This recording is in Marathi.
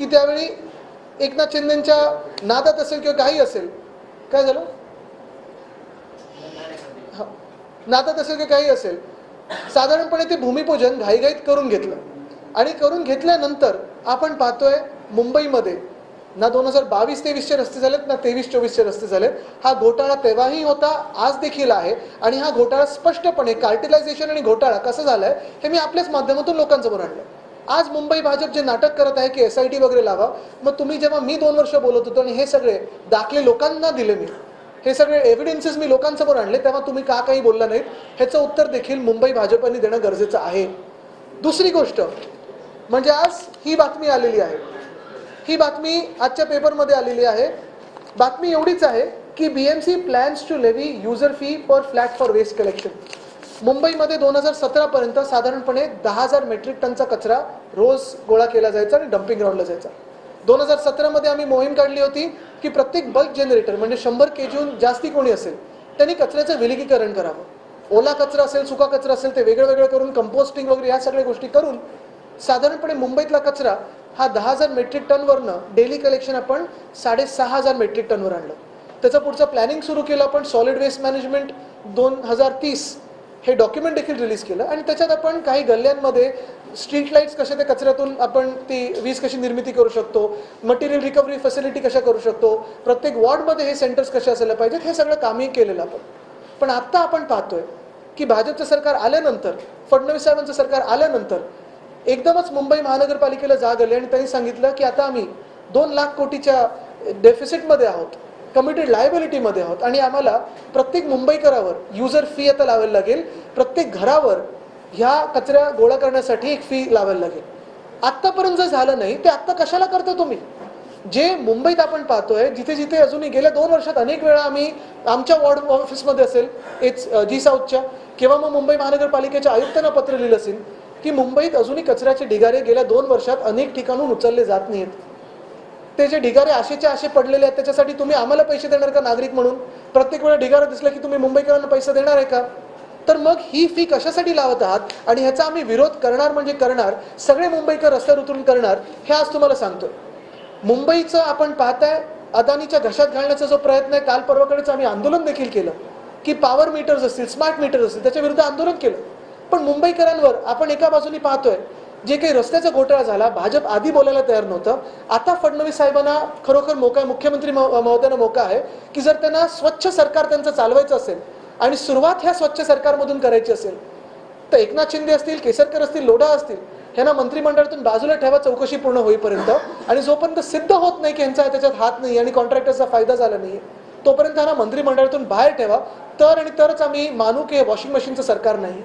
की त्यावेळी एकनाथ शिंदेंच्या नादात असेल किंवा काही असेल, काय झालं, नादात असेल किंवा काही असेल, साधारणपणे ते भूमिपूजन घाईघाईत करून घेतलं. आणि करून घेतल्यानंतर आपण पाहतोय मुंबईमध्ये ना 2022-23चे रस्ते झालेत ना 23-24चे रस्ते झालेत. हा घोटाळा तेव्हाही होता, आज देखील आहे. आणि हा घोटाळा स्पष्टपणे कार्टिलायझेशन आणि घोटाळा कसं झालाय हे मी आपल्याच माध्यमातून लोकांसमोर आणलं. आज मुंबई भाजप जे नाटक करत आहे की SIT वगैरे लावा, मग तुम्ही जेव्हा मी 2 वर्ष बोलत होतो आणि हे सगळे दाखले लोकांना दिले, मी हे सगळे एव्हिडन्सेस मी लोकांसमोर आणले, तेव्हा तुम्ही का काही बोलला नाहीत, ह्याचं उत्तर देखील मुंबई भाजपने देणं गरजेचं आहे. दुसरी गोष्ट म्हणजे आज ही बातमी आलेली आहे, ही बातमी आजच्या पेपरमध्ये आलेली आहे. बातमी एवढीच आहे की BMC plans to levy user fee per flat for waste collection. मुंबईमध्ये 2017 पर्यंत साधारणपणे 10,000 मेट्रिक टनचा कचरा रोज गोळा केला जायचा आणि डम्पिंग ग्राउंडला जायचा. 2017 मध्ये आम्ही मोहीम काढली होती की प्रत्येक बल्क जनरेटर म्हणजे 100 kgहून जास्ती कोणी असेल त्यांनी कचऱ्याचं विलगीकरण करावं. ओला कचरा असेल, सुका कचरा असेल, ते वेगळं वेगळं करून कंपोस्टिंग वगैरे या सगळ्या गोष्टी करून साधारणपणे मुंबईतला कचरा हा 10,000 मेट्रिक टनवरनं डेली कलेक्शन आपण 6,500 मेट्रिक टनवर आणलं. त्याचं पुढचं प्लॅनिंग सुरू केलं आपण. सॉलिड वेस्ट मॅनेजमेंट 2030 हे डॉक्युमेंट देखील रिलीज केलं आणि त्याच्यात आपण काही गल्ल्यांमध्ये स्ट्रीट लाईट्स कशा त्या कचऱ्यातून आपण ती वीज कशी निर्मिती करू शकतो, मटेरियल रिकव्हरी फॅसिलिटी कशा करू शकतो, प्रत्येक वॉर्डमध्ये हे सेंटर्स कसे असायला पाहिजेत, हे सगळं कामही केलेलं आपण. पण आत्ता आपण पाहतोय की भाजपचं सरकार आल्यानंतर, फडणवीस साहेबांचं सरकार आल्यानंतर एकदमच मुंबई महानगरपालिकेला जाग आली आणि त्यांनी सांगितलं की आता आम्ही 2 लाख कोटीच्या डेफिसिटमध्ये आहोत, कमिटेड लायबिलिटीमध्ये आहोत आणि आम्हाला प्रत्येक मुंबईकरावर युजर फी आता लावायला लागेल, प्रत्येक घरावर ह्या कचरा गोळा करण्यासाठी एक फी लावायला लागेल. आत्तापर्यंत जर झालं नाही ते आत्ता कशाला करता तुम्ही? जे मुंबईत आपण पाहतोय जिथे जिथे अजूनही गेल्या 2 वर्षात अनेक वेळा आम्ही आमच्या वॉर्ड ऑफिसमध्ये असेल G साऊथच्या किंवा मग मुंबई महानगरपालिकेच्या आयुक्तांना पत्र लिहिलं असेल की मुंबईत अजूनही कचऱ्याचे ढिगारे गेल्या 2 वर्षात अनेक ठिकाणून उचलले जात नाहीत. ते जे ढिगारे आशेच्या आशे पडलेले आहेत त्याच्यासाठी तुम्ही आम्हाला पैसे देणार का नागरिक म्हणून? प्रत्येक वेळा ढिगारा दिसला की तुम्ही मुंबईकरांना पैसे देणार आहे का? तर मग ही फी कशासाठी लावत आहात? आणि ह्याचा आम्ही विरोध करणार म्हणजे करणार, सगळे मुंबईकर रस्त्यावर उतरून करणार, हे आज तुम्हाला सांगतोय. मुंबईचं आपण पाहताय अदानीच्या घशात घालण्याचा जो प्रयत्न आहे, काल परवाकडेच आम्ही आंदोलन देखील केलं की पॉवर मीटर्स असतील, स्मार्ट मीटर्स असतील, त्याच्या विरुद्ध आंदोलन केलं. पण मुंबईकरांवर आपण एका बाजूने पाहतोय जे काही रस्त्याचा घोटाळा झाला, भाजप आधी बोलायला तयार नव्हतं. आता फडणवीस साहेबांना खरोखर मोका, मुख्यमंत्री महोदयांना मोका आहे की जर त्यांना स्वच्छ सरकार त्यांचं चालवायचं असेल आणि सुरुवात ह्या स्वच्छ सरकारमधून करायची असेल तर एकनाथ शिंदे असतील, केसरकर असतील, लोढा असतील, ह्यांना मंत्रिमंडळातून बाजूला ठेवा चौकशी पूर्ण होईपर्यंत. आणि जोपर्यंत सिद्ध होत नाही की यांचा त्याच्यात हात नाही आणि कॉन्ट्रॅक्टरचा फायदा झाला नाही तोपर्यंत ह्यांना मंत्रिमंडळातून बाहेर ठेवा. तर आणि तरच आम्ही मानू की हे वॉशिंग मशीनचं सरकार नाही.